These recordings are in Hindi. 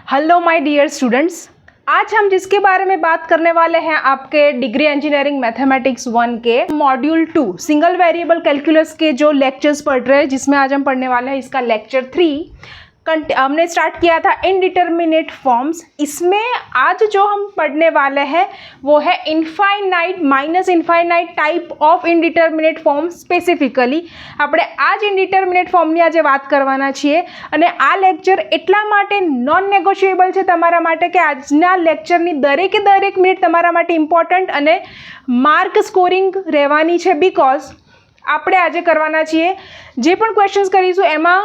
हेलो माय डियर स्टूडेंट्स, आज हम जिसके बारे में बात करने वाले हैं आपके डिग्री इंजीनियरिंग मैथमेटिक्स 1 के मॉड्यूल 2 सिंगल वेरिएबल कैलकुलस के जो लेक्चर्स पढ़ रहे हैं, जिसमें आज हम पढ़ने वाले हैं इसका लेक्चर 3। हमने स्टार्ट किया था इनडिटर्मिनेट फॉर्म्स। इसमें आज जो हम पढ़ने वाले हैं वो है infinite minus infinite type of indeterminate form. Specifically આપણે આ જ ઇનડિટર્મિનેટ ફોર્મની આજે વાત કરવાના છીએ અને આ લેક્ચર એટલા માટે નોન નેગોશિયેબલ છે તમારા માટે કે આજના લેક્ચરની દરેકે દરેક મિનિટ તમારા માટે ઇમ્પોર્ટન્ટ અને માર્ક સ્કોરિંગ રહેવાની છે। બીકોઝ આપણે આજે કરવાના છીએ જે પણ ક્વેશ્ચન્સ કરીશું એમાં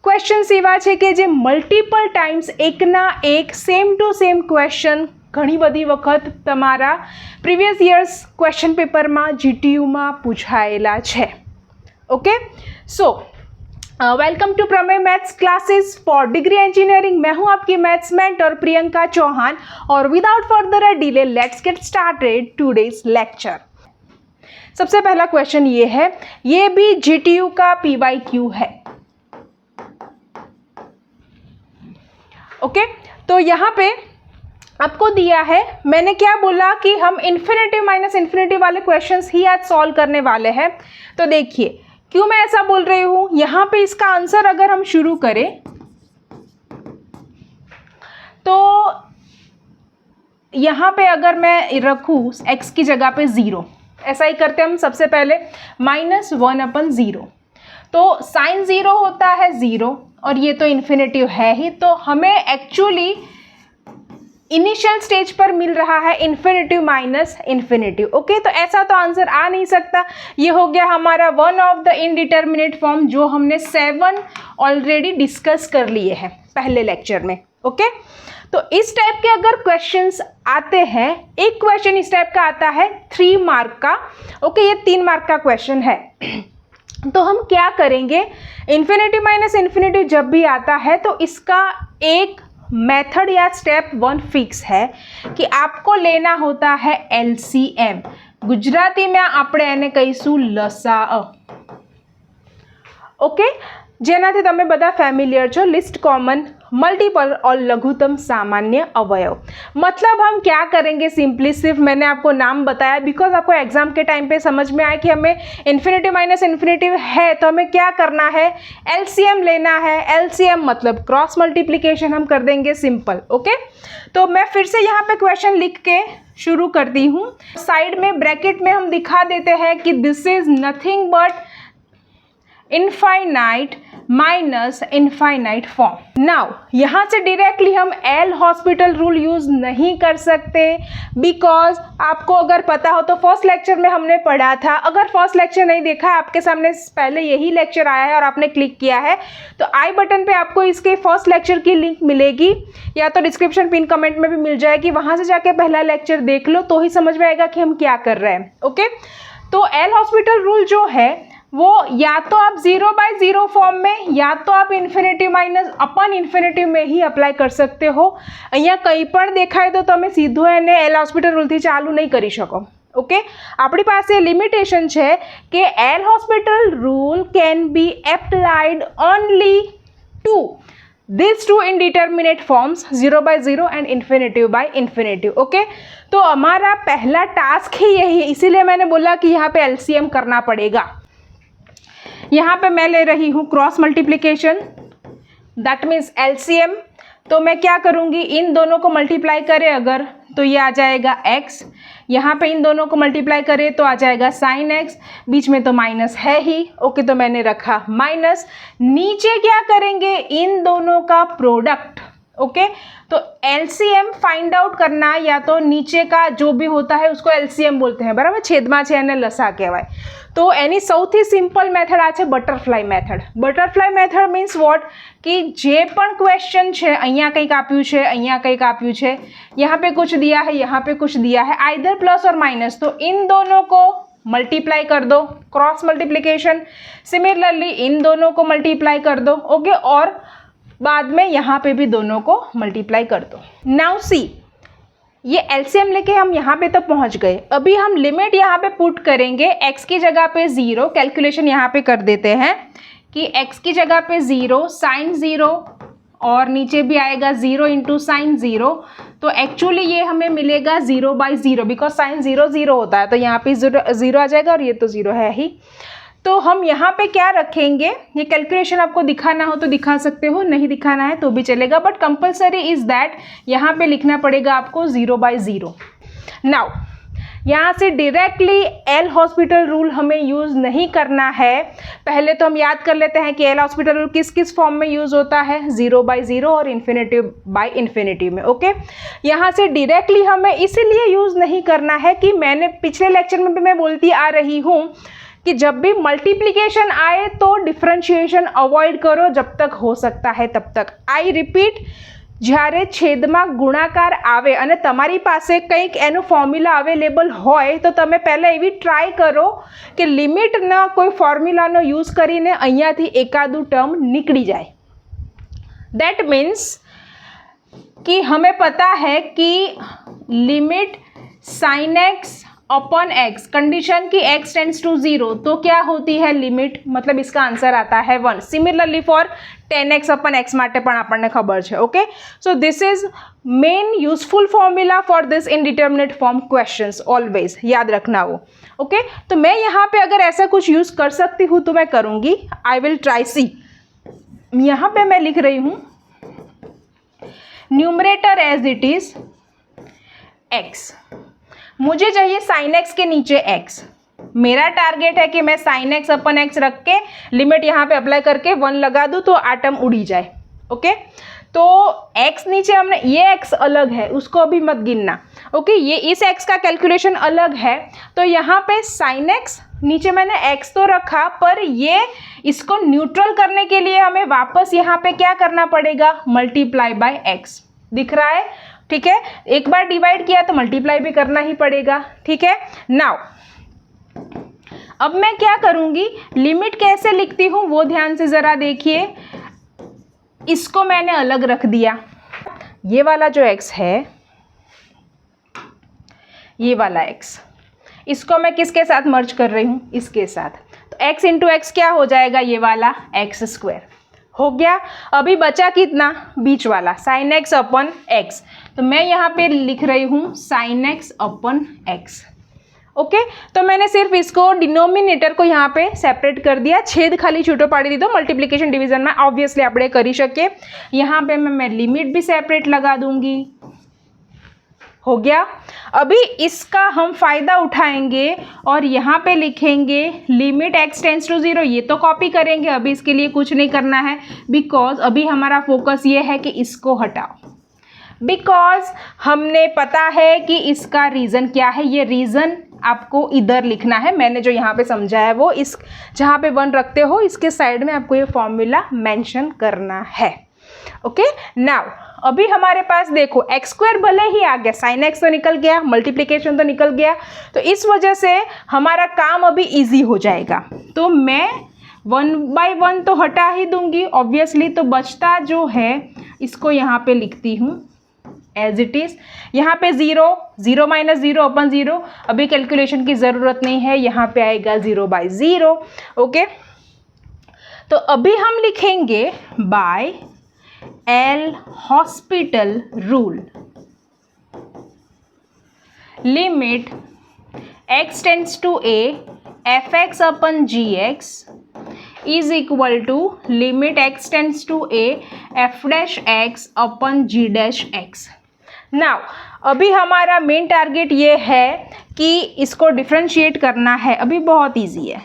ક્વેશ્ચન્સ એવા છે કે જે મલ્ટિપલ ટાઈમ્સ એકના એક સેમ ટુ સેમ ક્વેશ્ચન ઘણી બધી વખત તમારા પ્રીવિયસ યર્સ ક્વેશ્ચન પેપરમાં જીટીયુમાં પૂછાયેલા છે। ओके, सो वेलकम टू प्रमेय maths classes for degree engineering. मैं हूं आपकी मैथ्स मेंटर प्रियंका चौहान और without further delay let's get started today's lecture. सबसे पहला क्वेश्चन ये है, ये भी जीटीयू का PYQ है। ओके, तो यहाँ पे आपको दिया है, मैंने क्या बोला कि हम इन्फिनेटिव माइनस इन्फिनेटिव वाले क्वेश्चंस ही आज सॉल्व करने वाले हैं। तो देखिए क्यों मैं ऐसा बोल रही हूँ। यहाँ पे इसका आंसर अगर हम शुरू करें तो यहाँ पे अगर मैं रखूँ x की जगह पे 0, ऐसा ही करते हम सबसे पहले -1/0, तो साइन 0 होता है 0 और ये तो इन्फिनेटिव है ही, तो हमें एक्चुअली इनिशियल स्टेज पर मिल रहा है इन्फिनेटिव माइनस इन्फिनेटिव। ओके, तो ऐसा तो आंसर आ नहीं सकता। ये हो गया हमारा one of the indeterminate form जो हमने 7 ऑलरेडी डिस्कस कर लिए हैं पहले लेक्चर में। ओके, तो इस टाइप के अगर क्वेश्चंस आते हैं, एक क्वेश्चन इस टाइप का आता है 3 मार्क का। ओके, ये 3 मार्क का क्वेश्चन है। तो हम क्या करेंगे, इन्फिनेटिव माइनस इन्फिनेटिव जब भी आता है तो इसका एक मेथड या स्टेप 1 फिक्स है कि आपको लेना होता है LCM। गुजराती में આપણે એને કહીશું લસાઅ। ઓકે, જેનાથી તમે બધા ફેમિલિયર છો, लिस्ट कॉमन मल्टीपल और लघुत्तम सामान्य अवयव। मतलब हम क्या करेंगे, सिंपली सिर्फ मैंने आपको नाम बताया बिकॉज आपको एग्जाम के टाइम पे समझ में आए कि हमें इन्फिनेटिव माइनस इन्फिनेटिव है तो हमें क्या करना है, LCM लेना है। LCM मतलब क्रॉस मल्टीप्लिकेशन हम कर देंगे सिंपल। ओके, तो मैं फिर से यहाँ पे क्वेश्चन लिख के शुरू करती हूँ। साइड में ब्रैकेट में हम दिखा देते हैं कि this is nothing but infinite minus infinite form. Now यहाँ से डायरेक्टली हम एल हॉस्पिटल रूल यूज़ नहीं कर सकते बिकॉज आपको अगर पता हो तो फर्स्ट लेक्चर में हमने पढ़ा था। अगर फर्स्ट लेक्चर नहीं देखा है, आपके सामने पहले यही लेक्चर आया है और आपने क्लिक किया है तो आई बटन पे आपको इसके फर्स्ट लेक्चर की लिंक मिलेगी या तो डिस्क्रिप्शन पिन कमेंट में भी मिल जाएगी। वहाँ से जाके पहला लेक्चर देख लो तो ही समझ में आएगा कि हम क्या कर रहे हैं। ओके, तो एल हॉस्पिटल रूल जो है वो या तो आप 0/0 फॉर्म में या तो आप इन्फिनेटिव माइनस अपन इन्फिनेटिव में ही अप्लाई कर सकते हो। અહીંયા કંઈ પણ દેખાય તો તમે સીધો એને એલ હોસ્પિટલ રૂલથી ચાલુ નહીં કરી શકો। ઓકે, આપણી પાસે લિમિટેશન છે કે L'Hopital rule can be applied only to these two indeterminate forms 0/0 and infinitive by infinitive। Okay, तो हमारा पहला टास्क ही यही है, इसीलिए मैंने बोला कि यहाँ पे LCM करना पड़ेगा। यहाँ पे मैं ले रही हूँ cross multiplication, that means LCM। तो मैं क्या करूँगी, इन दोनों को मल्टीप्लाई करें अगर तो ये आ जाएगा x, यहाँ पे इन दोनों को मल्टीप्लाई करें तो आ जाएगा sin x, बीच में तो माइनस है ही। ओके, तो मैंने रखा माइनस। नीचे क्या करेंगे, इन दोनों का प्रोडक्ट। ओके, तो LCM फाइंड आउट करना, या तो नीचे का जो भी होता है उसको LCM बोलते हैं, बराबर। छेदमा छे અને લસા કહેવાય। तो એની સૌથી સિમ્પલ મેથડ આ છે butterfly method. Butterfly method means what कि જે પણ ક્વેશ્ચન છે, અહીંયા કંઈક આપ્યું છે, અહીંયા કંઈક આપ્યું છે, यहाँ पे कुछ दिया है, यहाँ पे कुछ दिया है, आइदर प्लस और माइनस, तो इन दोनों को मल्टीप्लाई कर दो, क्रॉस मल्टीप्लिकेशन। सिमिलरली इन दोनों को मल्टीप्लाई कर दो। ओके, और बाद में यहाँ पे भी दोनों को मल्टीप्लाई कर दो। नाउ सी, ये LCM लेके हम यहाँ पे तो पहुँच गए। अभी हम लिमिट यहाँ पे पुट करेंगे, x की जगह पे 0, कैलकुलेशन यहाँ पे कर देते हैं कि x की जगह पे 0, साइन 0 और नीचे भी आएगा 0 इंटू साइन 0, तो एक्चुअली ये हमें मिलेगा 0/0 बिकॉज साइन 0 0 होता है, तो यहाँ पे 0 आ जाएगा और ये तो 0 है ही। तो हम यहाँ पे क्या रखेंगे, ये कैलकुलेशन आपको दिखाना हो तो दिखा सकते हो, नहीं दिखाना है तो भी चलेगा, बट कंपलसरी इज दैट यहाँ पे लिखना पड़ेगा आपको 0/0। नाउ यहाँ से डायरेक्टली एल हॉस्पिटल रूल हमें यूज़ नहीं करना है। पहले तो हम याद कर लेते हैं कि एल हॉस्पिटल रूल किस किस फॉर्म में यूज़ होता है, 0/0 और इन्फिनिटिव में। ओके, यहाँ से डायरेक्टली हमें इसीलिए यूज़ नहीं करना है कि मैंने पिछले लेक्चर में भी मैं बोलती आ रही हूँ कि जब भी मल्टीप्लिकेशन आए तो डिफरेंशिएशन अवॉइड करो जब तक हो सकता है तब तक। आई रिपीट, જ્યારે છેદમાં ગુણાકાર આવે અને તમારી પાસે કંઈક એનો ફોર્મ્યુલા અવેલેબલ હોય તો તમે પહેલાં એવી ટ્રાય કરો કે લિમિટના કોઈ ફોર્મ્યુલાનો યુઝ કરીને અહીંયાથી એકાદું ટર્મ નીકળી જાય। દેટ મીન્સ कि हमें पता है कि limit sine x upon x, condition की x टेंड्स टू 0, तो क्या होती है लिमिट, मतलब इसका आंसर आता है 1। Similarly for 10x upon x माटे पण आपने खबर है। Okay, so this is main useful formula for this indeterminate form questions, always याद रखना वो। ओके, तो मैं यहाँ पे अगर ऐसा कुछ यूज कर सकती हूँ तो मैं करूँगी। I will try see. यहाँ पे मैं लिख रही हूँ numerator as it is x, मुझे चाहिए साइन एक्स के नीचे x। मेरा टारगेट है कि मैं साइन एक्स अपन एक्स रख के लिमिट यहाँ पे अप्लाई करके 1 लगा दूँ तो आटम उड़ी जाए। ओके, तो x नीचे हमने, ये x अलग है, उसको अभी मत गिनना। ओके, ये इस x का कैलकुलेशन अलग है, तो यहाँ पे साइन एक्स नीचे मैंने x तो रखा, पर ये इसको न्यूट्रल करने के लिए हमें वापस यहाँ पे क्या करना पड़ेगा, मल्टीप्लाई बाय x। दिख रहा है? ठीक है, एक बार डिवाइड किया तो मल्टीप्लाई भी करना ही पड़ेगा। ठीक है, नाउ अब मैं क्या करूंगी, लिमिट कैसे लिखती हूं वो ध्यान से जरा देखिए। इसको मैंने अलग रख दिया, ये वाला जो x है, ये वाला x, इसको मैं किसके साथ मर्ज कर रही हूं, इसके साथ। तो x इंटू एक्स क्या हो जाएगा, ये वाला x² हो गया। अभी बचा कितना, बीच वाला साइन एक्स अपन एक्स, तो मैं यहाँ पे लिख रही हूँ साइन एक्स अपन एक्स। ओके, तो मैंने सिर्फ इसको डिनोमिनेटर को यहाँ पे सेपरेट कर दिया, छेद खाली छूटो पाड़ी दी, तो मल्टीप्लिकेशन डिवीजन में ऑब्वियसली આપણે કરી શકીએ। यहाँ पे मैं लिमिट भी सेपरेट लगा दूंगी। हो गया। अभी इसका हम फायदा उठाएंगे और यहाँ पे लिखेंगे लिमिट x टेंड्स टू 0। ये तो कॉपी करेंगे, अभी इसके लिए कुछ नहीं करना है, बिकॉज अभी हमारा फोकस ये है कि इसको हटाओ, बिकॉज हमने पता है कि इसका रीज़न क्या है। ये रीज़न आपको इधर लिखना है, मैंने जो यहाँ पे समझा है वो इस जहाँ पे 1 रखते हो इसके साइड में आपको ये फॉर्मूला मेंशन करना है। ओके, नाउ अभी हमारे पास देखो x² भले ही आ गया, साइन एक्स तो निकल गया, मल्टीप्लिकेशन तो निकल गया, तो इस वजह से हमारा काम अभी इजी हो जाएगा। तो मैं 1/1 तो हटा ही दूंगी ऑब्वियसली, तो बचता जो है इसको यहाँ पे लिखती हूँ एज इट इज़। यहाँ पे 0 0 माइनस 0 अपन 0, अभी कैलकुलेशन की ज़रूरत नहीं है, यहाँ पे आएगा 0/0। ओके, तो अभी हम लिखेंगे by L'Hopital rule, limit x tends to a fx upon gx is equal to limit x tends to a f' upon g'। Now अभी हमारा मेन टारगेट ये है कि इसको डिफ्रेंशिएट करना है। अभी बहुत इजी है,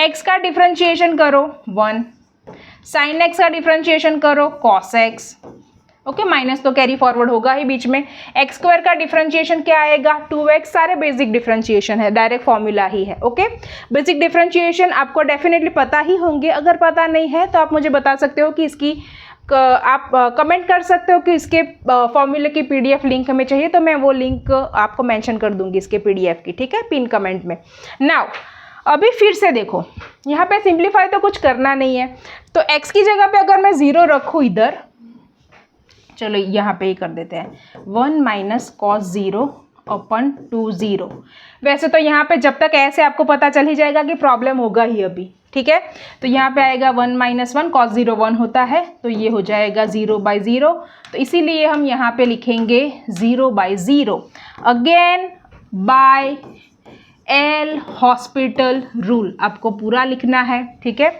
x का डिफ्रेंशिएशन करो 1, साइन एक्स का डिफ्रेंशिएशन करो कॉस एक्स। ओके, माइनस तो कैरी फॉरवर्ड होगा ही बीच में। x² का डिफ्रेंशिएशन क्या आएगा, 2x। सारे बेसिक डिफ्रेंशिएशन है, डायरेक्ट फॉर्मूला ही है। ओके, बेसिक डिफ्रेंशिएशन आपको डेफिनेटली पता ही होंगे, अगर पता नहीं है तो आप मुझे बता सकते हो कि इसकी आप कमेंट कर सकते हो कि इसके फॉर्मूले की PDF लिंक हमें चाहिए, तो मैं वो लिंक आपको मेंशन कर दूंगी इसके PDF की। ठीक है, पिन कमेंट में। नाउ अभी फिर से देखो, यहाँ पे सिंप्लीफाई तो कुछ करना नहीं है, तो x की जगह पे अगर मैं 0 रखूँ इधर, चलो यहाँ पे ही कर देते हैं 1 माइनस कॉस 0 अपन 2 0। वैसे तो यहाँ पे जब तक ऐसे आपको पता चल ही जाएगा कि प्रॉब्लम होगा ही अभी, ठीक है। तो यहाँ पे आएगा 1 - 1 cos 0 1 होता है, तो ये हो जाएगा 0/0। तो इसीलिए हम यहाँ पे लिखेंगे 0/0 again bye L'Hopital rule. आपको पूरा लिखना है, ठीक है।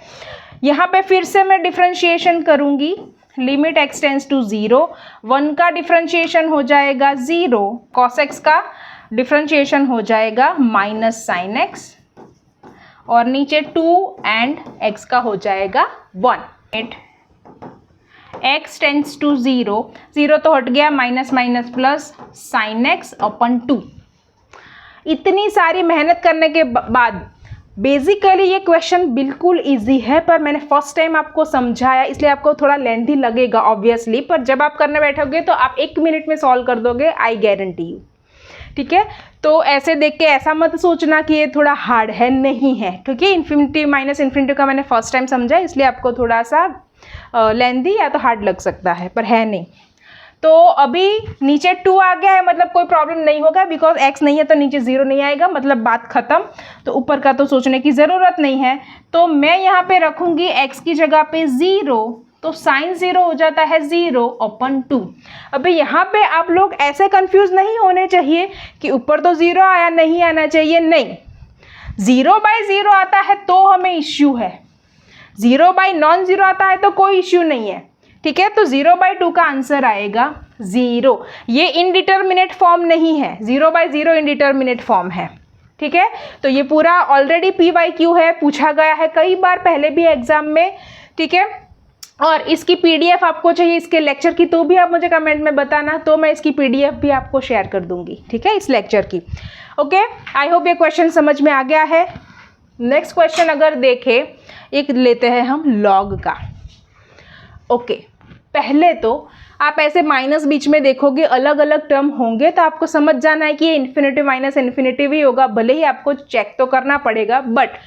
यहाँ पे फिर से मैं डिफ्रेंशिएशन करूँगी, लिमिट x टेंस टू 0, 1 का डिफ्रेंशिएशन हो जाएगा 0, cos x का डिफ्रेंशिएशन हो जाएगा -sin x, और नीचे 2 एंड x का हो जाएगा 1। x टेंस टू 0, 0 तो हट गया, minus minus plus sin x अपन 2। इतनी सारी मेहनत करने के बाद बेसिकली ये क्वेश्चन बिल्कुल इजी है, पर मैंने फर्स्ट टाइम आपको समझाया इसलिए आपको थोड़ा लेंथी लगेगा ऑब्वियसली, पर जब आप करने बैठोगे तो आप 1 मिनट में सॉल्व कर दोगे, आई गारंटी यू, ठीक है। तो ऐसे देख के ऐसा मत सोचना कि ये थोड़ा हार्ड है, नहीं है, ठीक है। इन्फिनिटी माइनस इन्फिनिटी का मैंने फर्स्ट टाइम समझा इसलिए आपको थोड़ा सा लेंथी या तो हार्ड लग सकता है, पर है नहीं। तो अभी नीचे 2 आ गया है, मतलब कोई प्रॉब्लम नहीं होगा, बिकॉज x नहीं है तो नीचे 0 नहीं आएगा, मतलब बात खत्म। तो ऊपर का तो सोचने की ज़रूरत नहीं है। तो मैं यहाँ पे रखूँगी x की जगह पे 0, तो sin 0 हो जाता है 0/2। अभी यहाँ पे आप लोग ऐसे कंफ्यूज नहीं होने चाहिए कि ऊपर तो 0 आया, नहीं आना चाहिए, नहीं। 0/0 आता है तो हमें इश्यू है, 0/non-0 आता है तो कोई इश्यू नहीं है, ठीक है। तो 0/2 का आंसर आएगा 0। ये इनडिटर्मिनेट फॉर्म नहीं है, 0/0 इनडिटर्मिनेट फॉर्म है, ठीक है। तो ये पूरा ऑलरेडी PYQ है, पूछा गया है कई बार पहले भी एग्जाम में, ठीक है। और इसकी PDF आपको चाहिए इसके लेक्चर की, तो भी आप मुझे कमेंट में बताना, तो मैं इसकी PDF भी आपको शेयर कर दूंगी, ठीक है, इस लेक्चर की। ओके, आई होप ये क्वेश्चन समझ में आ गया है। नेक्स्ट क्वेश्चन अगर देखें, एक लेते हैं हम लॉग का। ओके, पहले तो आप ऐसे माइनस बीच में देखोगे, अलग अलग टर्म होंगे, तो आपको समझ जाना है कि ये इन्फिनिटी माइनस इन्फिनिटी भी होगा, भले ही आपको चेक तो करना पड़ेगा, बट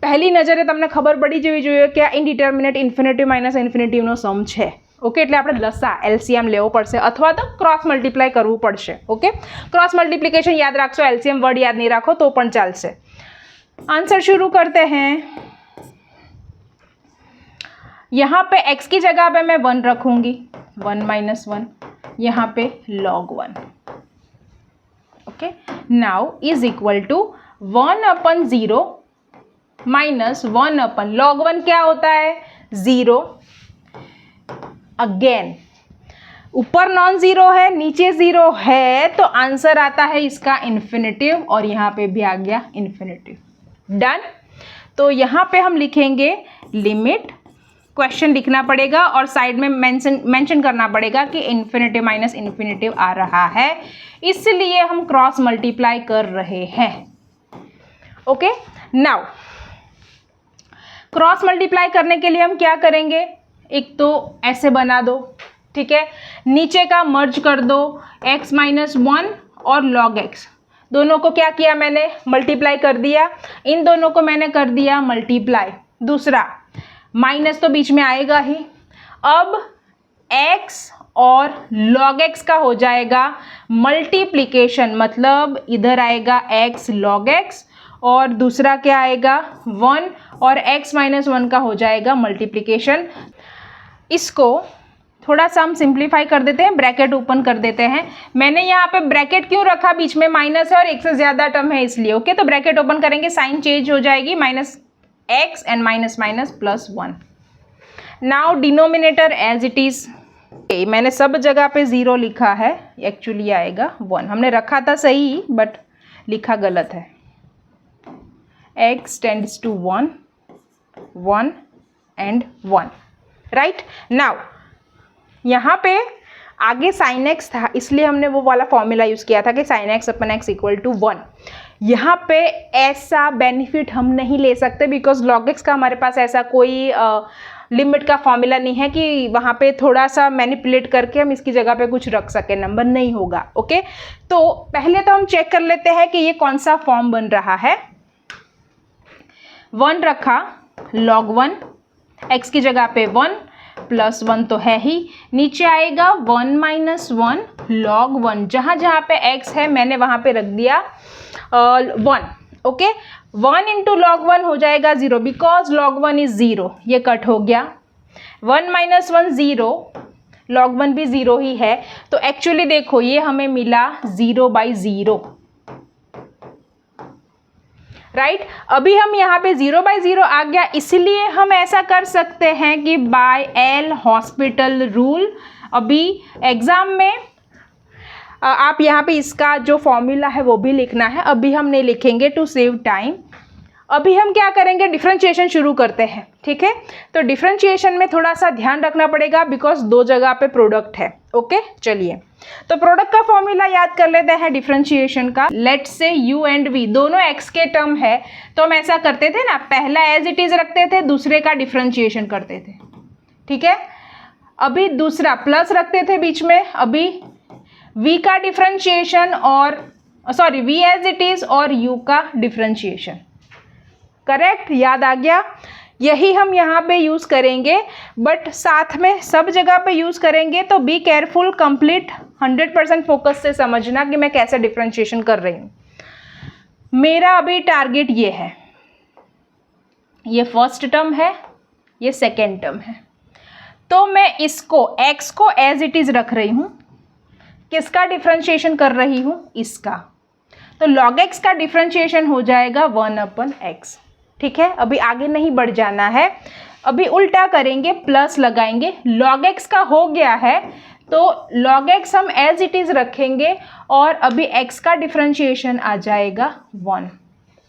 પહેલી નજરે તમને ખબર પડી જવી જોઈએ કે આ ઇનડિટર્મિનેટ ઇન્ફિનિટી માઇનસ ઇન્ફિનિટીનો સમ છે। ઓકે, એટલે આપણે લસા એલસીએમ લેવો પડશે અથવા તો ક્રોસ મલ્ટીપ્લાય કરવું પડશે। ઓકે, ક્રોસ મલ્ટીપ્લિકેશન યાદ રાખશો, એલસીએમ વર્ડ યાદ નહીં રાખો તો પણ ચાલશે। आंसर शुरू करते हैं। यहाँ पे x की जगह पे मैं 1 रखूँगी, 1 - 1, यहाँ पे log 1। Okay, now is equal to 1/0 minus 1 log 1 क्या होता है 0। अगेन ऊपर नॉन ज़ीरो है, नीचे 0 है, तो आंसर आता है इसका इन्फिनिटिव, और यहाँ पे भी आ गया इन्फिनिटिव। डन। तो यहाँ पे हम लिखेंगे लिमिट, क्वेश्चन लिखना पड़ेगा और साइड में मेंशन करना पड़ेगा कि इन्फिनिटिव माइनस इन्फिनिटिव आ रहा है, इसलिए हम क्रॉस मल्टीप्लाई कर रहे हैं। ओके, नाउ क्रॉस मल्टीप्लाई करने के लिए हम क्या करेंगे, एक तो ऐसे बना दो, ठीक है, नीचे का मर्ज कर दो, x - 1 और log x, दोनों को क्या किया मैंने, मल्टीप्लाई कर दिया, इन दोनों को मैंने कर दिया मल्टीप्लाई। दूसरा माइनस तो बीच में आएगा ही, अब x और log x का हो जाएगा मल्टीप्लिकेशन, मतलब इधर आएगा x log x और दूसरा क्या आएगा 1 और x - 1 का हो जाएगा मल्टीप्लिकेशन। इसको थोड़ा सा हम सिंप्लीफाई कर देते हैं, ब्रैकेट ओपन कर देते हैं। मैंने यहाँ पे ब्रैकेट क्यों रखा, बीच में माइनस है और एक से ज़्यादा टर्म है इसलिए। ओके, तो ब्रैकेट ओपन करेंगे, साइन चेंज हो जाएगी, -x and minus plus 1। Now denominator as it is, मैंने सब जगह पे 0 लिखा है, एक्चुअली आएगा 1। हमने रखा था सही बट लिखा गलत है। x tends to 1, 1 and 1, right. Now यहाँ पे आगे sin x था, इसलिए हमने वो वाला फॉर्मूला यूज़ किया था कि sin x/x = 1। यहाँ पे ऐसा बेनिफिट हम नहीं ले सकते बिकॉज log x का हमारे पास ऐसा कोई लिमिट का फॉर्मूला नहीं है कि वहाँ पे थोड़ा सा मैनिपुलेट करके हम इसकी जगह पे कुछ रख सके, नंबर नहीं होगा। ओके, तो पहले तो हम चेक कर लेते हैं कि ये कौन सा फॉर्म बन रहा है। 1 रखा, log 1, x की जगह पे 1, प्लस 1 तो है ही, नीचे आएगा 1 माइनस 1 log 1, जहाँ जहाँ पे x है मैंने वहाँ पे रख दिया 1, ओके। 1 इंटू log 1 हो जाएगा 0 बिकॉज log 1 इज 0, ये कट हो गया। 1 माइनस 1 0, log 1 भी 0 ही है, तो एक्चुअली देखो ये हमें मिला 0/0, राइट। अभी हम यहाँ पे 0/0 आ गया, इसलिए हम ऐसा कर सकते हैं कि बाय एल हॉस्पिटल रूल, अभी एग्जाम में आप यहाँ पे इसका जो फॉर्मूला है वो भी लिखना है, अभी हम नहीं लिखेंगे टू सेव टाइम। अभी हम क्या करेंगे, डिफरेंशिएशन शुरू करते हैं, ठीक है। तो डिफरेंशिएशन में थोड़ा सा ध्यान रखना पड़ेगा बिकॉज दो जगह पे प्रोडक्ट है, ओके। चलिए तो प्रोडक्ट का फॉर्मूला याद कर लेते हैं डिफरेंशिएशन का। Let's say u and v दोनों x के टर्म है, तो हम ऐसा करते थे ना, पहला एज इट इज रखते थे, दूसरे का डिफरेंशिएशन करते थे, ठीक है। अभी दूसरा प्लस रखते थे बीच में, अभी v का डिफरेंशिएशन और sorry v as it is और u का डिफरेंशिएशन, करेक्ट, याद आ गया। यही हम यहाँ पे यूज़ करेंगे, बट साथ में सब जगह पे यूज़ करेंगे, तो बी केयरफुल, कंप्लीट 100% फोकस से समझना कि मैं कैसे डिफरेंशिएशन कर रही हूँ। मेरा अभी टारगेट ये है, ये फर्स्ट टर्म है, ये सेकेंड टर्म है, तो मैं इसको x को एज इट इज़ रख रही हूँ। किसका डिफरेंशिएशन कर रही हूँ, इसका, तो log x का डिफरेंशिएशन हो जाएगा 1/x, ठीक है। अभी आगे नहीं बढ़ जाना है, अभी उल्टा करेंगे, प्लस लगाएंगे, log x का हो गया है तो log x हम एज इट इज़ रखेंगे और अभी x का डिफरेंशिएशन आ जाएगा 1,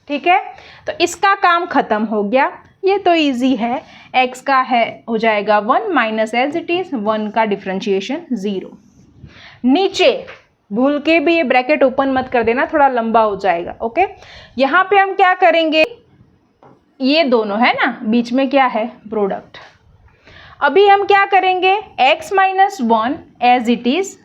ठीक है। तो इसका काम ख़त्म हो गया, ये तो इजी है, x का है हो जाएगा 1 माइनस एज इट इज़ 1 का डिफरेंशिएशन 0। नीचे भूल के भी ये ब्रैकेट ओपन मत कर देना, थोड़ा लंबा हो जाएगा, ओके। यहाँ पे हम क्या करेंगे, ये दोनों है ना, बीच में क्या है, प्रोडक्ट। अभी हम क्या करेंगे, x minus 1 as it is,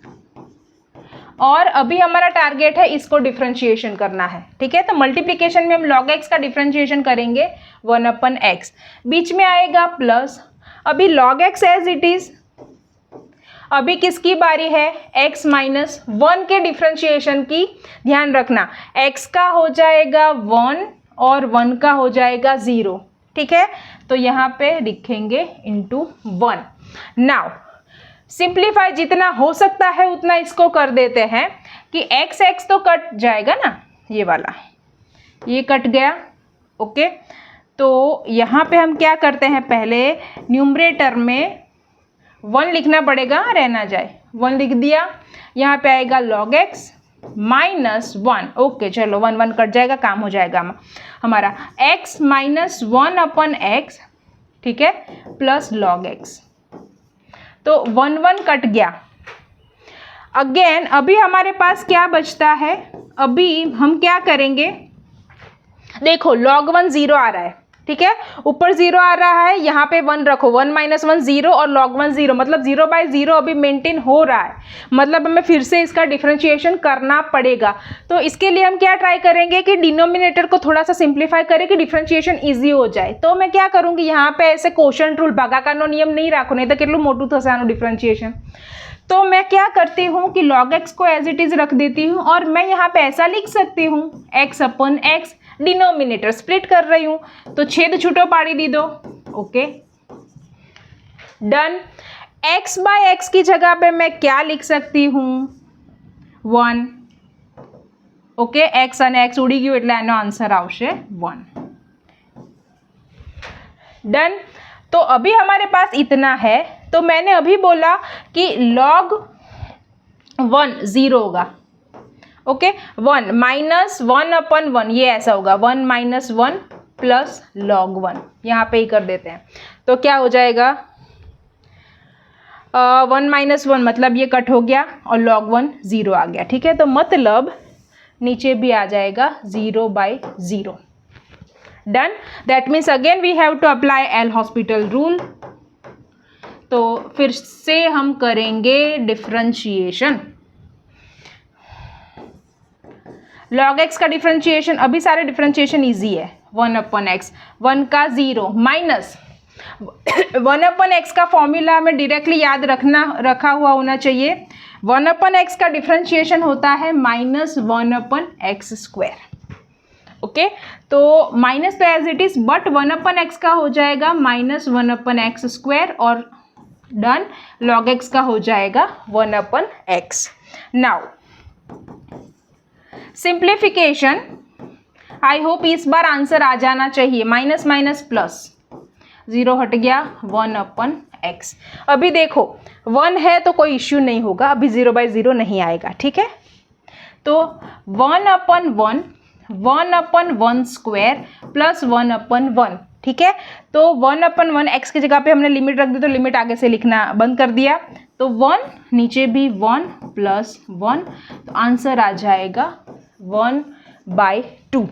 और अभी हमारा टारगेट है इसको डिफरेंशिएशन करना है, ठीक है। तो मल्टीप्लिकेशन में हम log x का डिफरेंशिएशन करेंगे 1/x, बीच में आएगा प्लस, अभी log x as it is. अभी किसकी बारी है, x माइनस 1 के डिफरेंशिएशन की, ध्यान रखना x का हो जाएगा 1 और 1 का हो जाएगा 0, ठीक है। तो यहाँ पे लिखेंगे इंटू 1। नाउ सिंप्लीफाई जितना हो सकता है उतना इसको कर देते हैं कि x तो कट जाएगा ना, ये वाला ये कट गया, ओके। तो यहाँ पे हम क्या करते हैं, पहले न्यूमरेटर में 1 लिखना पड़ेगा, रहना जाए, 1 लिख दिया, यहाँ पे आएगा log x माइनस 1, ओके। चलो 1 1 कट जाएगा, काम हो जाएगा हमारा, x माइनस 1/x, ठीक है, प्लस log x, तो 1 1 कट गया। अगेन अभी हमारे पास क्या बचता है, अभी हम क्या करेंगे, देखो log 1 0 आ रहा है, ठीक है, ऊपर 0 आ रहा है, यहाँ पे 1 रखो, 1 माइनस 1 0 और log 1 0, मतलब 0/0 अभी मेंटेन हो रहा है, मतलब हमें फिर से इसका डिफरेंशिएशन करना पड़ेगा। तो इसके लिए हम क्या ट्राई करेंगे कि डिनोमिनेटर को थोड़ा सा सिंप्लीफाई करें कि डिफरेंशिएशन ईजी हो जाए। तो मैं क्या करूँगी, यहाँ पे ऐसे क्वोशंट रूल भागाकारનો नियम नहीं रखो, नहीं तो કેટલું મોટું થશે આનું डिफरेंशिएशन। तो मैं क्या करती हूँ कि log x को एज इट इज़ रख देती हूँ, और मैं यहाँ पे ऐसा लिख सकती हूँ x/x, डिनोमिनेटर स्प्लिट कर रही हूँ, तो छेद छूटो पाड़ी दी दो, ओके, डन। x/x की जगह पे मैं क्या लिख सकती हूँ, 1, ओके, x અને x उड़ी गયું એટલે આનો आंसर આવશે 1, डन। तो अभी हमारे पास इतना है, तो मैंने अभी बोला कि log 1 0 होगा, ओके, 1 माइनस 1/1, ये ऐसा होगा 1 माइनस 1 प्लस log 1, यहाँ पे ही कर देते हैं, तो क्या हो जाएगा 1 माइनस 1, मतलब ये कट हो गया और log 1 0 आ गया, ठीक है। तो मतलब नीचे भी आ जाएगा 0/0, done. That means again we have to apply L'Hopital rule. तो फिर से हम करेंगे डिफरेंशिएशन, log x का डिफरेंशिएशन, अभी सारे डिफरेंशिएशन इजी है, 1/x, 1 का 0 माइनस 1/x का फॉर्मूला हमें डायरेक्टली याद रखा हुआ होना चाहिए। 1/x का डिफरेंशिएशन होता है -1/x²। ओके, तो माइनस तो as it is, but 1/x का हो जाएगा -1/x² और डन, log x का हो जाएगा 1/x। Now simplification, I hope इस बार आंसर आ जाना चाहिए। माइनस माइनस प्लस, 0 हट गया, 1/x। अभी देखो 1 है तो कोई इश्यू नहीं होगा, अभी 0/0 नहीं आएगा, ठीक है। तो 1/1 1/1² प्लस 1/1, ठीक है। तो 1/1 x की जगह पे हमने लिमिट रख दी, तो लिमिट आगे से लिखना बंद कर दिया, तो 1 नीचे भी 1 प्लस 1, तो आंसर आ जाएगा 1/2,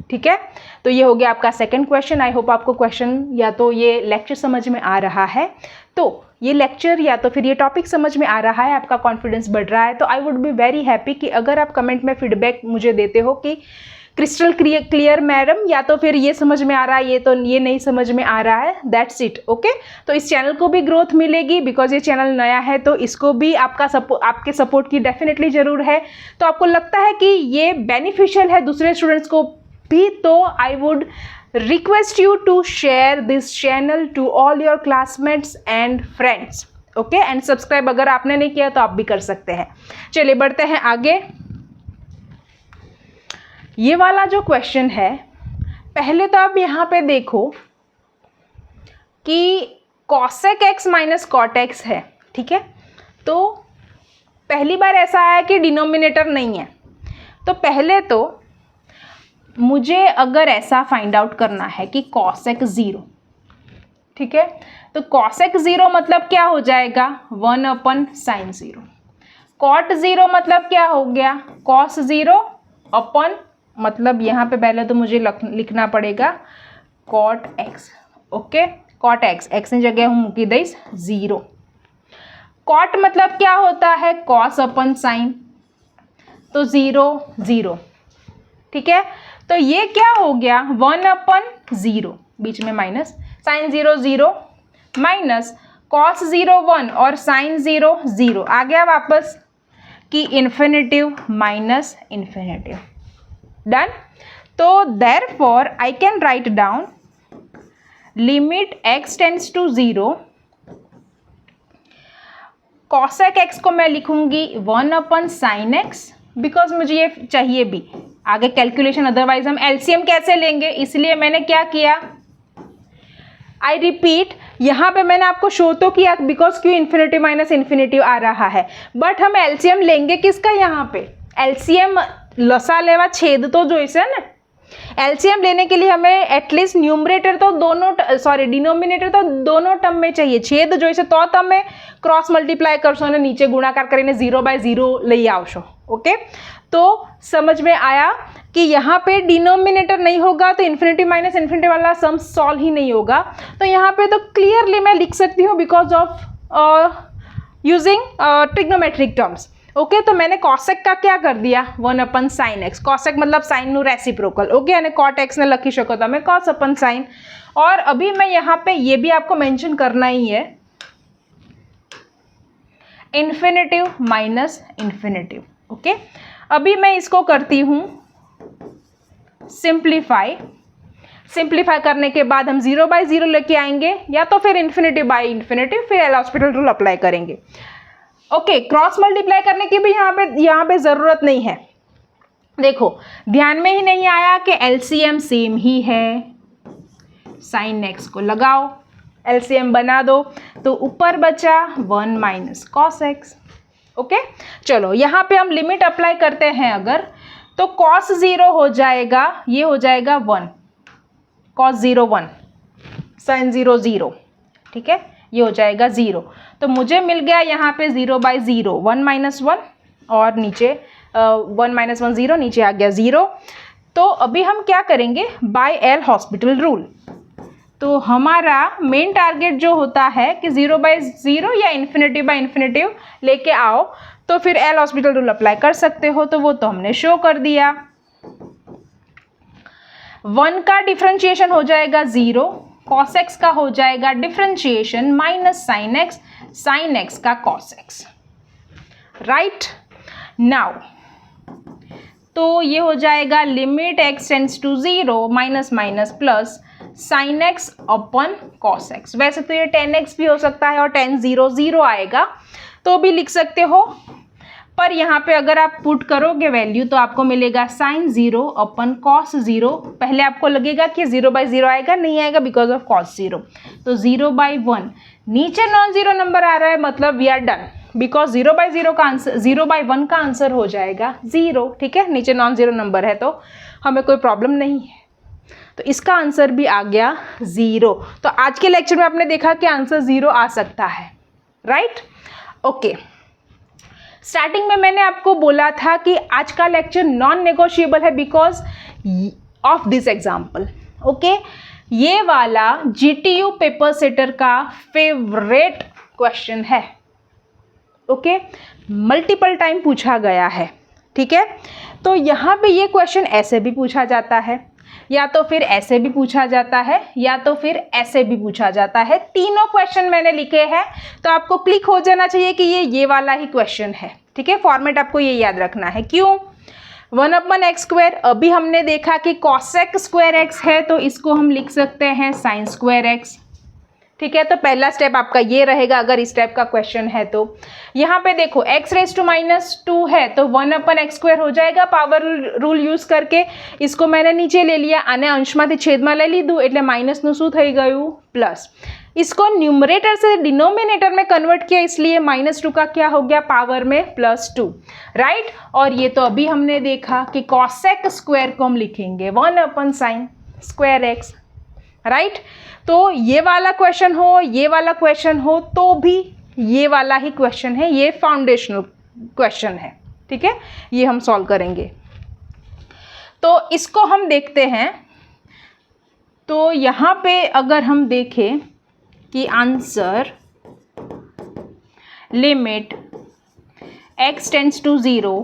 ठीक है। तो ये हो गया आपका सेकंड क्वेश्चन। आई होप आपको क्वेश्चन या तो ये लेक्चर समझ में आ रहा है, तो ये लेक्चर या तो फिर ये टॉपिक समझ में आ रहा है, आपका कॉन्फिडेंस बढ़ रहा है, तो I would be very happy कि अगर आप कमेंट में फीडबैक मुझे देते हो कि क्रिस्टल क्लियर मैडम, या तो फिर ये समझ में आ रहा है, ये नहीं समझ में आ रहा है, दैट्स इट, ओके। तो इस चैनल को भी ग्रोथ मिलेगी, बिकॉज ये चैनल नया है, तो इसको भी आपके सपोर्ट की डेफिनेटली ज़रूर है। तो आपको लगता है कि ये बेनिफिशियल है दूसरे स्टूडेंट्स को भी, तो I would request you to share this channel to all your classmates and friends, okay, and subscribe अगर आपने नहीं किया तो आप भी कर सकते हैं। चलिए बढ़ते हैं आगे। ये वाला जो क्वेश्चन है, पहले तो आप यहाँ पे देखो कि cosec x minus cot x है, ठीक है। तो पहली बार ऐसा आया कि डिनोमिनेटर नहीं है, तो पहले तो मुझे अगर ऐसा फाइंड आउट करना है कि cosec 0, ठीक है, तो cosec 0 मतलब क्या हो जाएगा 1/sin 0। cot 0 मतलब क्या हो गया cos 0 अपन, मतलब यहाँ पे पहले तो मुझे लिखना पड़ेगा cot x, okay. cot x, x की जगह हम मूकी दईस 0। cot मतलब क्या होता है cos/sin, तो 0 0, ठीक है। तो ये क्या हो गया 1/0, बीच में माइनस, sin 0 0 माइनस cos 0 1 और sin 0 0, आ गया वापस कि इन्फिनेटिव माइनस इन्फिनेटिव, डन। तो therefore I can write down limit x tends to 0, cosec x को मैं लिखूंगी 1/sin x, बिकॉज मुझे ये चाहिए भी आगे कैलकुलेशन, अदरवाइज हम एलसीएम कैसे लेंगे, इसलिए मैंने क्या किया, आई रिपीट, यहाँ पे मैंने आपको शो तो किया बिकॉज क्यों इन्फिनेटिव माइनस इन्फिनेटिव आ रहा है, बट हम एलसीएम लेंगे किसका, यहाँ पे एलसीएम लसा लेवा छेद तो जो इसे ना, एलसीएम लेने के लिए हमें एटलीस्ट न्यूमरेटर तो दोनों, सॉरी डिनोमिनेटर तो दोनों टर्म में चाहिए, छेद जो इसे तो तब में क्रॉस मल्टीप्लाई करशो ने नीचे गुणाकार करीने 0/0 लई आवशो, ओके। तो समझ में आया कि यहाँ पे डिनोमिनेटर नहीं होगा तो इन्फिनिटी माइनस इन्फिनिटी वाला सम सॉल्व ही नहीं होगा, तो यहाँ पे तो क्लियरली मैं लिख सकती हूँ because of using trigonometric terms, okay. तो मैंने cosec का क्या कर दिया 1/sin x, cosec मतलब साइन नु रेसिप्रोकल, ओके, यानी cot x ने लखी शको था मैं cos/sin। और अभी मैं यहाँ पे ये भी आपको मेंशन करना ही है, इन्फिनेटिव माइनस इन्फिनेटिव, ओके। अभी मैं इसको करती हूँ सिंप्लीफाई, सिंप्लीफाई करने के बाद हम 0/0 लेके आएंगे, या तो फिर इन्फिनेटिव, फिर एल हॉस्पिटल रूल अप्लाई करेंगे, ओके। क्रॉस मल्टीप्लाई करने की भी यहाँ पे ज़रूरत नहीं है, देखो ध्यान में ही नहीं आया कि एलसीएम सेम ही है, साइन एक्स को लगाओ, एलसीएम बना दो, तो ऊपर बचा 1 माइनस कॉस एक्स, ओके। चलो यहाँ पे हम लिमिट अप्लाई करते हैं अगर, तो cos 0 हो जाएगा, ये हो जाएगा 1, cos 0 1, sin 0 0, ठीक है, ये हो जाएगा 0। तो मुझे मिल गया यहाँ पे 0/0, 1 माइनस 1 और नीचे 1 माइनस 1 0, नीचे आ गया 0। तो अभी हम क्या करेंगे बाय एल हॉस्पिटल रूल, तो हमारा मेन टारगेट जो होता है कि 0/0 या इन्फिनेटिव लेके आओ, तो फिर एल हॉस्पिटल रूल अप्लाई कर सकते हो, तो वो तो हमने शो कर दिया। 1 का डिफरेंशिएशन हो जाएगा 0, कॉस एक्स का हो जाएगा डिफरेंशिएशन माइनस साइन एक्स का कॉस एक्स, राइट। नाउ तो ये हो जाएगा limit x tends to 0 minus minus plus sine x upon cos x. वैसे तो ये 10x भी हो सकता है और 10 0 0 आएगा तो भी लिख सकते हो, पर यहाँ पे अगर आप पुट करोगे वैल्यू तो आपको मिलेगा साइन 0 अपन कॉस 0। पहले आपको लगेगा कि 0/0 आएगा, नहीं आएगा बिकॉज ऑफ कॉस 0, तो 0/1 नीचे नॉन जीरो नंबर आ रहा है, मतलब वी आर डन बिकॉज 0/0 का आंसर 0/1 का आंसर हो जाएगा 0, ठीक है। नीचे नॉन जीरो नंबर है तो हमें कोई प्रॉब्लम नहीं है, तो इसका आंसर भी आ गया 0। तो आज के लेक्चर में आपने देखा कि आंसर 0 आ सकता है, राइट। ओके, स्टार्टिंग में मैंने आपको बोला था कि आज का लेक्चर नॉन नेगोशिएबल है because of this example. Okay, ये वाला GTU पेपर सेटर का फेवरेट क्वेश्चन है। ओके, मल्टीपल टाइम पूछा गया है, ठीक है। तो यहाँ पे ये क्वेश्चन ऐसे भी पूछा जाता है, या तो फिर ऐसे भी पूछा जाता है, या तो फिर ऐसे भी पूछा जाता है। तीनों क्वेश्चन मैंने लिखे हैं, तो आपको क्लिक हो जाना चाहिए कि ये वाला ही क्वेश्चन है, ठीक है। फॉर्मेट आपको ये याद रखना है। क्यों? 1/x²। अभी हमने देखा कि cosec स्क्वायर x है, तो इसको हम लिख सकते हैं sin स्क्वायर x, ठीक है। तो पहला स्टेप आपका ये रहेगा अगर इस टाइप का क्वेश्चन है तो। यहाँ पे देखो x⁻² है तो 1/x² हो जाएगा पावर रूल यूज करके। इसको मैंने नीचे ले लिया, आने अंशમાંથી છેદમાં લઈ લીધું એટલે માઇનસનું શું થઈ ગયું? પ્લસ। इसको न्यूमरेटर से डिनोमिनेटर में कन्वर्ट किया, इसलिए -2 का क्या हो गया? पावर में +2, राइट। और ये तो अभी हमने देखा कि cosec स्क्वायर को हम लिखेंगे 1/sin स्क्वायर x, राइट। तो ये वाला क्वेश्चन हो, ये वाला क्वेश्चन हो, तो भी ये वाला ही क्वेश्चन है, ये फाउंडेशनल क्वेश्चन है, ठीक है। ये हम सॉल्व करेंगे। तो इसको हम देखते हैं। तो यहाँ पे अगर हम देखें कि answer limit x tends to 0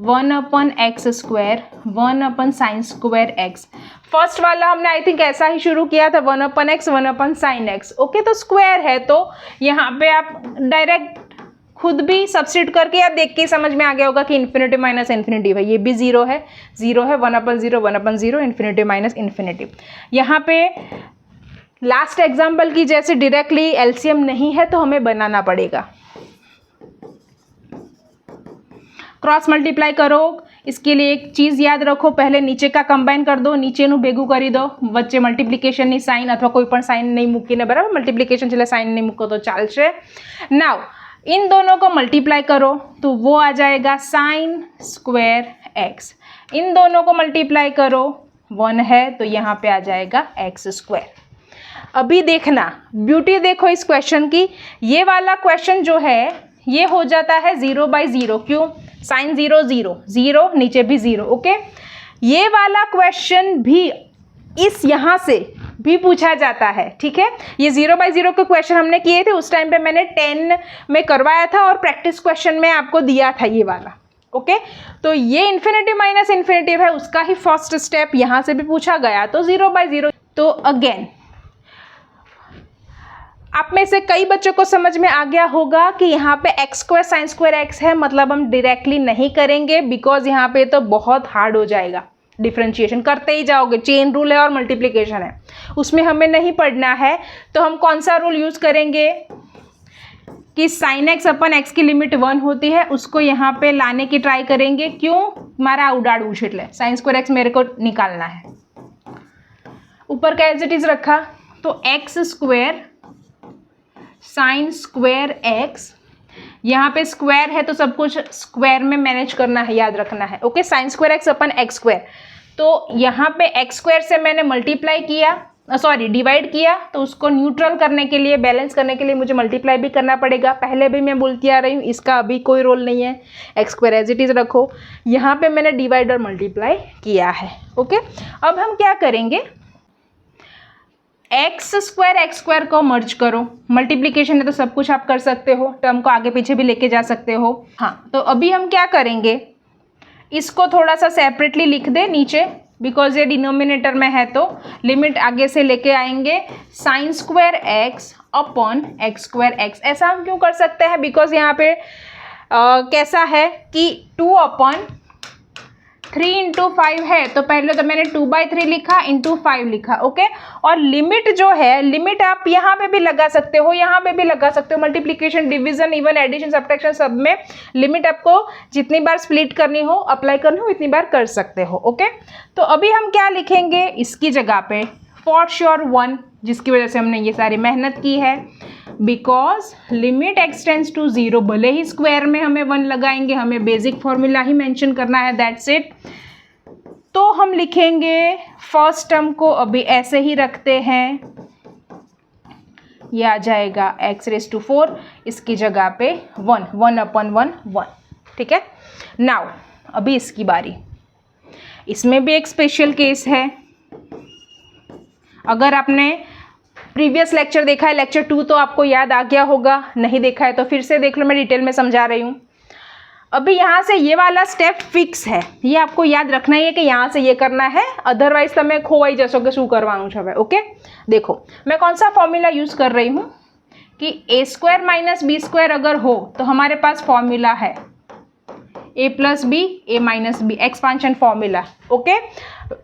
1/x², 1/sin square x। First वाला हमने आई थिंक ऐसा ही शुरू किया था, 1/x, 1/sin x। ओके, तो स्क्वायर है तो यहाँ पे आप डायरेक्ट खुद भी सब्स्टिट्यूट करके या देख के समझ में आ गया होगा कि इन्फिनिटी माइनस इन्फिनिटी है, ये भी 0 है, 0 है, 1/0, 1/0, इन्फिनिटी माइनस इन्फिनिटी। यहाँ पे लास्ट एग्जाम्पल की जैसे डायरेक्टली एलसीएम नहीं है तो हमें बनाना पड़ेगा। क्रॉस मल्टीप्लाई करो, इसके लिए एक चीज़ याद रखो, पहले नीचे का कंबाइन कर दो, नीचेનું ભેગું કરી દો, વચ્ચે મલ્ટિપ્લિકેશનની સાઇન અથવા કોઈ પણ સાઇન નહીં મૂકીને, બરાબર। મલ્ટિપ્લિકેશન છેલ્લે સાઇન નહીં મૂકો તો ચાલશે। नाउ इन दोनों को मल्टीप्लाई करो तो वो आ जाएगा साइन स्क्वायर x। इन दोनों को मल्टीप्लाई करो, 1 है तो यहाँ पे आ जाएगा x²। अभी देखना, ब्यूटी देखो इस क्वेश्चन की, ये वाला क्वेश्चन जो है ये हो जाता है 0/0। क्यों? साइन 0 0 0, नीचे भी 0। ओके, ये वाला क्वेश्चन भी इस यहाँ से भी पूछा जाता है, ठीक है। ये 0/0 के क्वेश्चन हमने किए थे, उस टाइम पे मैंने 10 में करवाया था और प्रैक्टिस क्वेश्चन में आपको दिया था ये वाला। ओके, तो ये इन्फिनिटी माइनस इन्फिनिटी है, उसका ही फर्स्ट स्टेप यहाँ से भी पूछा गया, तो 0/0। तो अगेन आप में से कई बच्चों को समझ में आ गया होगा कि यहाँ पे x² sin स्क्वायर x है, मतलब हम डायरेक्टली नहीं करेंगे बिकॉज यहाँ पे तो बहुत हार्ड हो जाएगा। डिफरेंशिएशन करते ही जाओगे, चेन रूल है और मल्टीप्लिकेशन है, उसमें हमें नहीं पढ़ना है। तो हम कौन सा रूल यूज़ करेंगे कि sin x/x की लिमिट 1 होती है, उसको यहाँ पे लाने की ट्राई करेंगे। क्यों? मारा उड़ाड़ उछिटले, sin स्क्वायर x मेरे को निकालना है। ऊपर का एज इट इज रखा तो x² साइन स्क्वायर x, यहाँ पे स्क्वायर है तो सब कुछ स्क्वायर में मैनेज करना है, याद रखना है। Okay, sine square x/x²। तो यहाँ पे x² से मैंने मल्टीप्लाई किया, सॉरी डिवाइड किया, तो उसको न्यूट्रल करने के लिए, बैलेंस करने के लिए मुझे मल्टीप्लाई भी करना पड़ेगा। पहले भी मैं बोलती आ रही हूँ, इसका अभी कोई रोल नहीं है, x² एज इट इज रखो। यहाँ पे मैंने डिवाइड और मल्टीप्लाई किया है। ओके, अब हम क्या करेंगे, x² को मर्ज करो, मल्टीप्लिकेशन है तो सब कुछ आप कर सकते हो, टर्म को आगे पीछे भी लेके जा सकते हो। हाँ, तो अभी हम क्या करेंगे, इसको थोड़ा सा सेपरेटली लिख दे नीचे बिकॉज ये डिनोमिनेटर में है तो लिमिट आगे से लेके आएंगे sine square x upon x square x. ऐसा हम क्यों कर सकते हैं, बिकॉज यहाँ पे कैसा है कि 2/3 इंटू 5 है, तो पहले तो मैंने 2/3 लिखा इंटू 5 लिखा, ओके। और लिमिट जो है, लिमिट आप यहाँ पे भी लगा सकते हो, यहाँ पे भी लगा सकते हो, multiplication, division, even addition, subtraction, सब में लिमिट आपको जितनी बार स्प्लिट करनी हो, अप्लाई करनी हो, इतनी बार कर सकते हो, ओके। तो अभी हम क्या लिखेंगे इसकी जगह पे, फॉर श्योर 1, जिसकी वजह से हमने ये सारी मेहनत की है, because limit x tends to 0, भले ही स्क्वायर में हमें 1 लगाएंगे, हमें बेसिक फॉर्मूला ही मेंशन करना है, दैट्स इट। तो हम लिखेंगे फर्स्ट टर्म को अभी ऐसे ही रखते हैं, यह आ जाएगा x⁴, इसकी जगह पे 1/1, ठीक है। नाउ अभी इसकी बारी, इसमें भी एक स्पेशल केस है। अगर आपने प्रीवियस लेक्चर देखा है, लेक्चर 2, तो आपको याद आ गया होगा, नहीं देखा है तो फिर से देख लो, मैं डिटेल में समझा रही हूँ। अभी यहाँ से ये वाला स्टेप फिक्स है, ये आपको याद रखना ही है कि यहाँ से ये करना है, अदरवाइज तो मैं खोवाई जैसो के शू करवाऊँ छे, ओके। देखो मैं कौन सा फॉर्मूला यूज़ कर रही हूँ कि a² - b² अगर हो तो हमारे पास फॉर्मूला है a + b a - b, expansion formula, okay,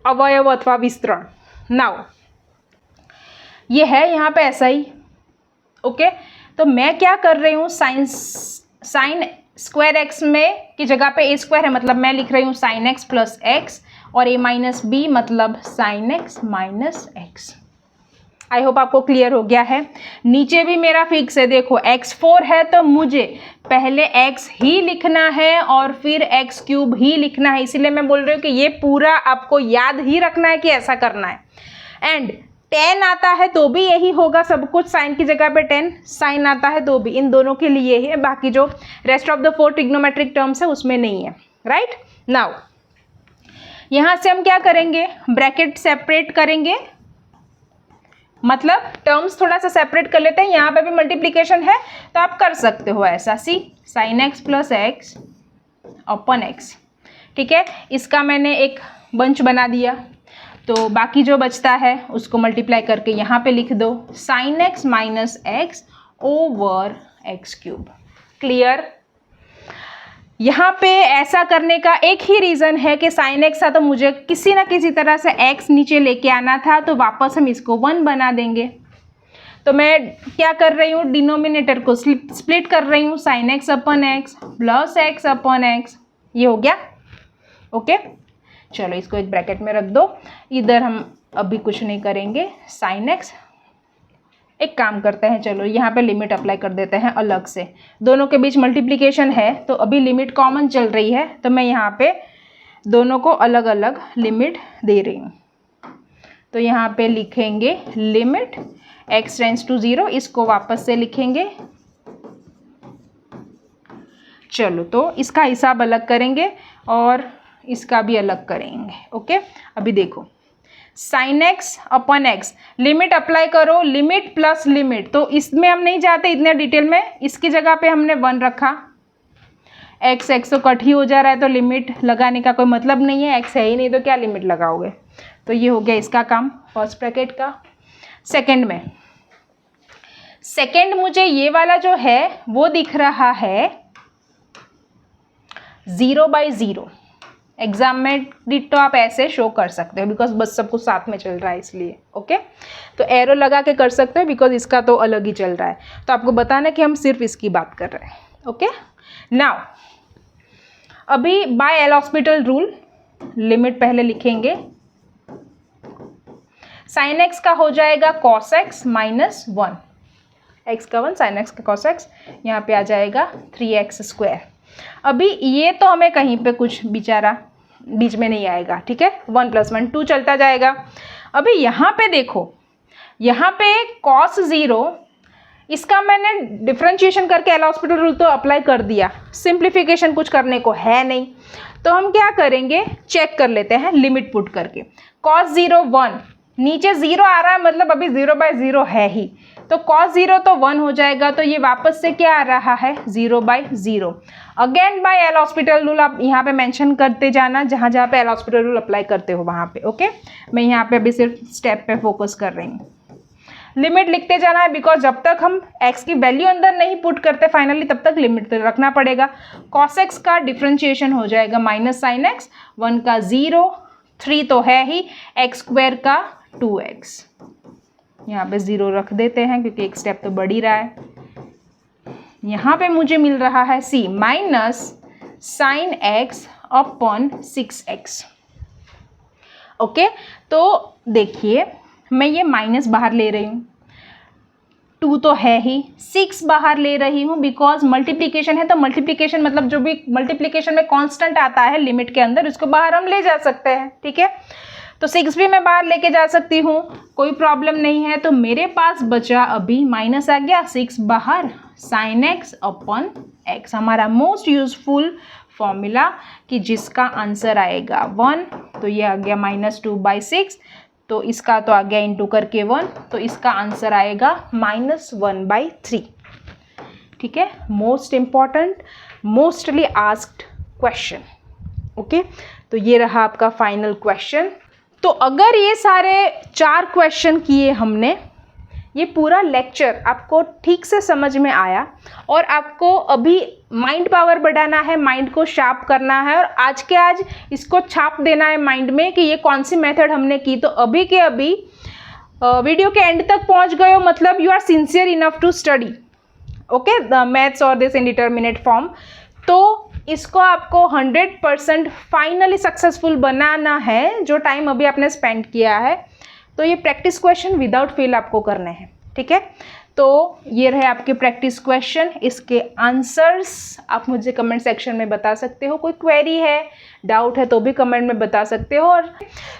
अवयव अथवा विस्तरण। नाउ ये है यहाँ पे ऐसा ही, ओके। तो मैं क्या कर रही हूँ, साइन स्क्वायर एक्स में की जगह पे a² है, मतलब मैं लिख रही हूँ साइन एक्स प्लस एक्स, और a - b मतलब sine x minus x. I hope आपको क्लियर हो गया है। नीचे भी मेरा फिक्स है, देखो x4 है तो मुझे पहले x ही लिखना है और फिर x³ ही लिखना है, इसीलिए मैं बोल रही हूँ कि ये पूरा आपको याद ही रखना है कि ऐसा करना है। एंड 10 आता है तो भी यही होगा सब कुछ, साइन की जगह पे 10, साइन आता है तो भी, इन दोनों के लिए है, बाकी जो rest of the 4 trigonometric terms है उसमें नहीं है, राइट। नाउ यहाँ से हम क्या करेंगे, ब्रैकेट सेपरेट करेंगे, मतलब टर्म्स थोड़ा सा सेपरेट कर लेते हैं। यहाँ पे भी मल्टीप्लिकेशन है तो आप कर सकते हो ऐसा, sine x plus x upon x, ठीक है। इसका मैंने एक बंच बना दिया, तो बाकी जो बचता है उसको मल्टीप्लाई करके यहाँ पे लिख दो, sine x minus x over x³। Clear. यहाँ पे ऐसा करने का एक ही रीज़न है कि साइन एक्स था तो मुझे किसी ना किसी तरह से x नीचे लेके आना था, तो वापस हम इसको 1 बना देंगे। तो मैं क्या कर रही हूँ, डिनोमिनेटर को स्प्लिट कर रही हूँ, sine x upon x plus x upon x, ये हो गया, ओके। चलो इसको एक ब्रैकेट में रख दो, इधर हम अभी कुछ नहीं करेंगे, साइन एक्स। एक काम करते हैं, चलो यहाँ पे लिमिट अप्लाई कर देते हैं अलग से, दोनों के बीच मल्टीप्लिकेशन है तो अभी लिमिट कॉमन चल रही है, तो मैं यहाँ पे दोनों को अलग अलग लिमिट दे रही हूँ। तो यहाँ पे लिखेंगे लिमिट x टेंड्स टू 0, इसको वापस से लिखेंगे। चलो तो इसका हिसाब अलग करेंगे और इसका भी अलग करेंगे, ओके। अभी देखो sine x upon x, limit apply करो, लिमिट प्लस लिमिट, तो इसमें हम नहीं जाते इतने डिटेल में, इसकी जगह पे हमने 1 रखा, एक्स एक्स तो कट ही हो जा रहा है तो लिमिट लगाने का कोई मतलब नहीं है, एक्स है ही नहीं तो क्या लिमिट लगाओगे। तो ये हो गया इसका काम फर्स्ट ब्रैकेट का। सेकंड मुझे ये वाला जो है वो दिख रहा है 0/0। एग्जाम में डिट्टो आप ऐसे शो कर सकते हो, बिकॉज बस सब कुछ साथ में चल रहा है इसलिए, ओके। तो एरो लगा के कर सकते हो, बिकॉज इसका तो अलग ही चल रहा है, तो आपको बताना कि हम सिर्फ इसकी बात कर रहे हैं, ओके। नाउ अभी bye L'Hopital rule limit पहले लिखेंगे, साइन एक्स का हो जाएगा कॉस एक्स माइनस 1, एक्स का 1 साइन एक्स का कॉस एक्स, यहाँ पे आ जाएगा 3x²। अभी ये तो हमें कहीं पे कुछ बेचारा बीच में नहीं आएगा, ठीक है, 1 + 1 2 चलता जाएगा। अभी यहाँ पे देखो, यहाँ पे cos 0, इसका मैंने डिफ्रेंशिएशन करके एल हॉस्पिटल रूल तो अप्लाई कर दिया, सिंप्लीफिकेशन कुछ करने को है नहीं, तो हम क्या करेंगे, चेक कर लेते हैं लिमिट पुट करके। cos 0 1, नीचे 0 आ रहा है मतलब अभी 0/0 है ही, तो cos 0 तो 1 हो जाएगा, तो ये वापस से क्या आ रहा है 0/0। Again bye L'Hopital rule आप यहाँ पे मेंशन करते जाना, जहाँ जहाँ पे एल हॉस्पिटल रूल अप्लाई करते हो वहाँ पे। ओके, मैं यहाँ पे अभी सिर्फ स्टेप पे फोकस कर रही हूँ। लिमिट लिखते जाना है, बिकॉज जब तक हम x की वैल्यू अंदर नहीं पुट करते फाइनली तब तक लिमिट रखना पड़ेगा। cos x का डिफ्रेंशिएशन हो जाएगा माइनस साइन x, 1 का 0, 3 तो है ही, x² का 2x। यहाँ पे 0 रख देते हैं क्योंकि एक स्टेप तो बढ़ ही रहा है। यहाँ पे मुझे मिल रहा है c minus sine x upon 6x। Okay, तो देखिए मैं ये माइनस बाहर ले रही हूँ, 2 तो है ही, 6 बाहर ले रही हूँ बिकॉज मल्टीप्लिकेशन है, तो मल्टीप्लिकेशन मतलब जो भी मल्टीप्लिकेशन में कांस्टेंट आता है लिमिट के अंदर उसको बाहर हम ले जा सकते हैं। ठीक है, तो 6 भी मैं बाहर लेके जा सकती हूँ, कोई प्रॉब्लम नहीं है। तो मेरे पास बचा अभी माइनस आ गया, 6 बाहर, साइन x अपॉन x, हमारा मोस्ट यूजफुल फॉर्मूला कि जिसका आंसर आएगा 1, तो ये आ गया -2/6, तो इसका तो आ गया इंटू करके 1, तो इसका आंसर आएगा -1/3। ठीक है, most important mostly asked question. Okay, तो ये रहा आपका फाइनल क्वेश्चन। तो अगर ये सारे 4 क्वेश्चन किए हमने, ये पूरा लेक्चर आपको ठीक से समझ में आया और आपको अभी माइंड पावर बढ़ाना है, माइंड को शार्प करना है और आज के आज इसको छाप देना है माइंड में कि ये कौन सी मेथड हमने की। तो अभी के अभी वीडियो के एंड तक पहुंच गए हो, मतलब you are sincere enough to study okay the maths और दिस इंडिटरमिनेट फॉर्म। तो इसको आपको 100% फाइनली सक्सेसफुल बनाना है, जो टाइम अभी आपने स्पेंड किया है। तो ये प्रैक्टिस क्वेश्चन विदाउट फेल आपको करने हैं। ठीक है, तो ये रहे आपके प्रैक्टिस क्वेश्चन, इसके आंसर्स आप मुझे कमेंट सेक्शन में बता सकते हो। कोई क्वेरी है, डाउट है तो भी कमेंट में बता सकते हो। और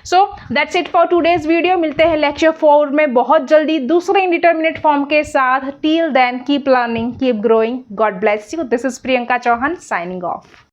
so that's it for today's video. मिलते हैं लेक्चर 4 में बहुत जल्दी दूसरे इंडिटरमिनेट फॉर्म के साथ। Till then keep learning, keep growing, God bless you. This is Priyanka Chauhan signing of.